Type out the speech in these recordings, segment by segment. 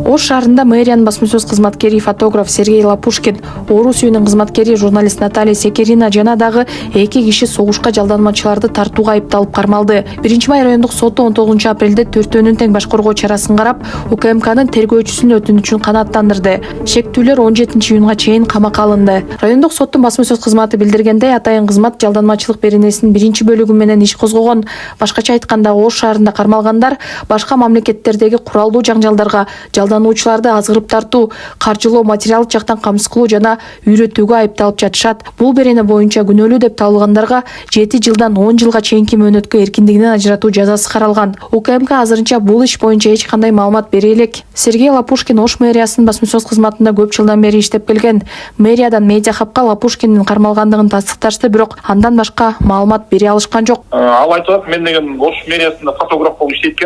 Ош шаарында мэриянын басма-сөз кызматкери фотограф Сергей Лапушкин, Орус үйүнүн кызматкери журналист Наталья Секерина жана дагы 2 киши согушка жалданмачыларды тартууга айыпталып кармалды. 1-май райондук соту 19 апрелде төртөөнүн тең баш коргоо чарасын карап, УКМКнын тергөөчүсүнүн өтүнүчүн канааттандырды. Шектүүлөр 17 июнга чейин камакка алынды. Райондук соттун басма-сөз кызматы билдиргендей, атайын кызмат жалданмачылык беренесинин 1-бөлүгү менен иш козгогон. Башкача айтканда, Ош шаарында кармалгандар башка мамлекеттердеги куралдуу жаңжалдарга жалдануучуларды азгырып тартуу, каржылоо, материалдык жактан камсыз кылуу жана үйрөтүүгө айыпталып жатышат. Бул берене боюнча күнөөлүү деп табылгандарга 7 жылдан 10 жылга чейинки мөөнөткө эркиндигинен ажыратуу жазасы каралган. УКМК азырынча бул иш боюнча эч кандай маалымат бере элек. Сергей Лапушкин Ош мэриясынын басма-сөз кызматында көп жылдан бери иштеп келген. Мэриядан медиа хабка Лапушкиндин кармалгандыгын тастыкташты, бирок андан башка маалымат бере алышкан жок. Ал айтып, мен деген Ош мэриясында фотограф болуп иштейт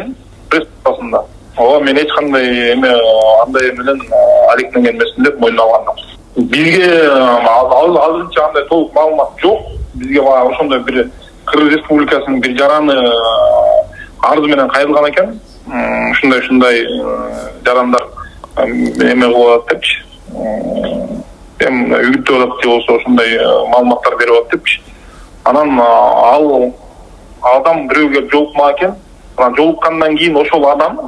пресс-басында. Мен эч кандай андай менен алектенген эмесмин деп мойнуна алган. Бизге азырынча андай толук маалымат жок. Бизге ошондой бир Кыргыз Республикасынын бир жараны арызы менен кайрылган экен. Ушундай жарандар эме кылып депчи. Үгүттөп атат же болсо ошондой маалыматтар берип атат депчи. Анан ал адам бирөөгө жолукмак экен. Анан жолуккандан кийин ошол адам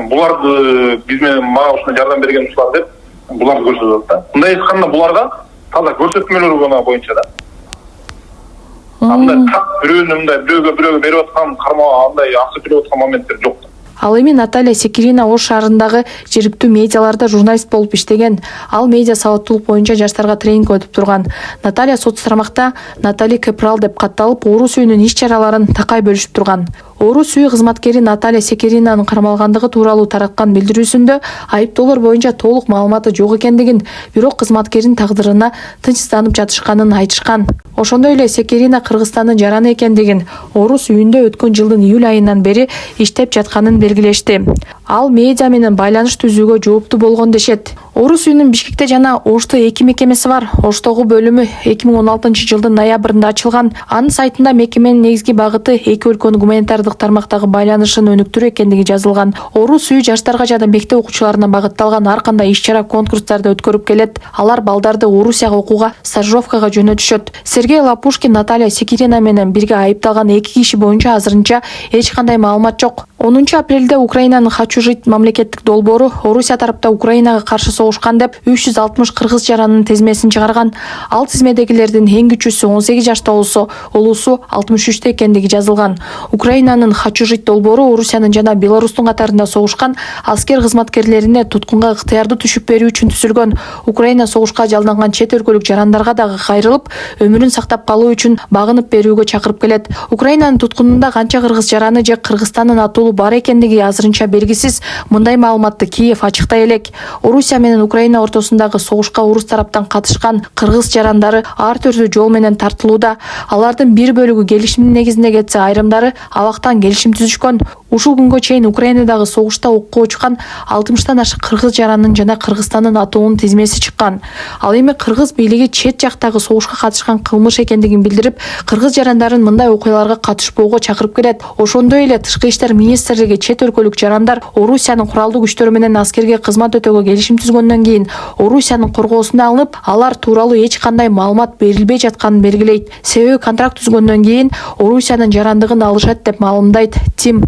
буларды биз менен мага ушундай жардам берген ушулар деп буларды көрсөтөт да. Мындай айтканда буларга таза көрсөтмөлөр боюнча да. Андай бирөөгө берип аткан кармоо андай акча төлөп аткан моменттер жок. Ал эми Наталья Секерина Ош шаарындагы жергиликтүү медиаларда журналист болуп иштеген. Ал медиа сабаттуулук боюнча жаштарга тренинг өтүп турган. Наталья сот тарамакта Натали Кепрал деп катталып, Орус үйүнүн иш-чараларын такай бөлүшүп турган. Орус үйү кызматкери Наталья Секеринанын кармалгандыгы тууралуу тараткан билдирүүсүндө айыптоолор боюнча толук маалыматы жок экендигин, бирок кызматкердин тагдырына тынчсызданып жатышканын айтышкан. Ошондой эле Секерина Кыргызстандын жараны экендигин, Орус үйүндө өткөн жылдын июль айынан бери иштеп жатканын белгилешти. Ал медиа менен байланыш түзүүгө жооптуу болгон дешет. Орус үйүнүн Бишкекте жана Ошто 2 мекемеси бар. Оштогу бөлүмү 2016 жылдын ноябрында ачылган. Анын сайтында мекеменин негизги багыты эки өлкөнүн гуманитардык тармактагы байланышын өнүктүрүү экендиги жазылган. Орус үйү жаштарга жана мектеп окуучуларына багытталган ар кандай иш-чара, конкурстарды өткөрүп келет. Алар балдарды Орусияга окууга, стажировкага жөнөтүшөт. Сергей Лапушкин Наталья Секерина менен бирге айыпталган 2 киши боюнча азырынча эч кандай маалымат жок. 10 апрелде Украинанын Хачужит мамлекеттик долбоору Орусия тарапта Украинага каршы согушкан деп 360 кыргыз жаранынын тизмесин чыгарган. Ал тизмедегилердин эң күчүүсү 18 жашта болсо, улуусу 63 экендиги жазылган. Украинанын Хачужит долбоору Орусиянын жана Беларустун катарында согушкан аскер кызматкерлерине туткунга ыктыярдуу түшүп берүү үчүн түзүлгөн. Украина согушка жалданган чет өлкөлүк жарандарга дагы кайрылып, өмүрүн сактап калуу үчүн багынып берүүгө чакырып келет. Украинанын туткунунда канча кыргыз жараны же Кыргызстандын атуулу бар экендиги азырынча белгисиз. Мындай маалыматты Киев ачыктай элек. Орусия менен Украина ортосундагы согушка орус тараптан катышкан кыргыз жарандары ар түрдүү жол менен тартылууда. Алардын бир бөлүгү келишимдин негизинде кетсе, айрымдары абактан келишим түзүшкөн. Ушул күнгө чейин Украинадагы согушта окууга учкан 60тан ашык кыргыз жаранынын жана Кыргызстандын атуунун тизмеси чыккан. Ал эми кыргыз бийлиги чет жактагы согушка катышкан кылмыш экендигин билдирип, кыргыз жарандарын мындай окуяларга катышпоого чакырып келет. Ошондой эле Тышкы иштер министрлиги чет өлкөлүк жарандар Орусиянын куралдуу күчтөрү менен аскерге кызмат өтөөгө келишим түзгөндөн кийин Орусиянын коргоосуна алынып, алар тууралуу эч кандай маалымат берилбей жатканын белгилейт. Себеби контракт түзгөндөн кийин Орусиянын жарандыгын алышат деп маалымдайт Тим.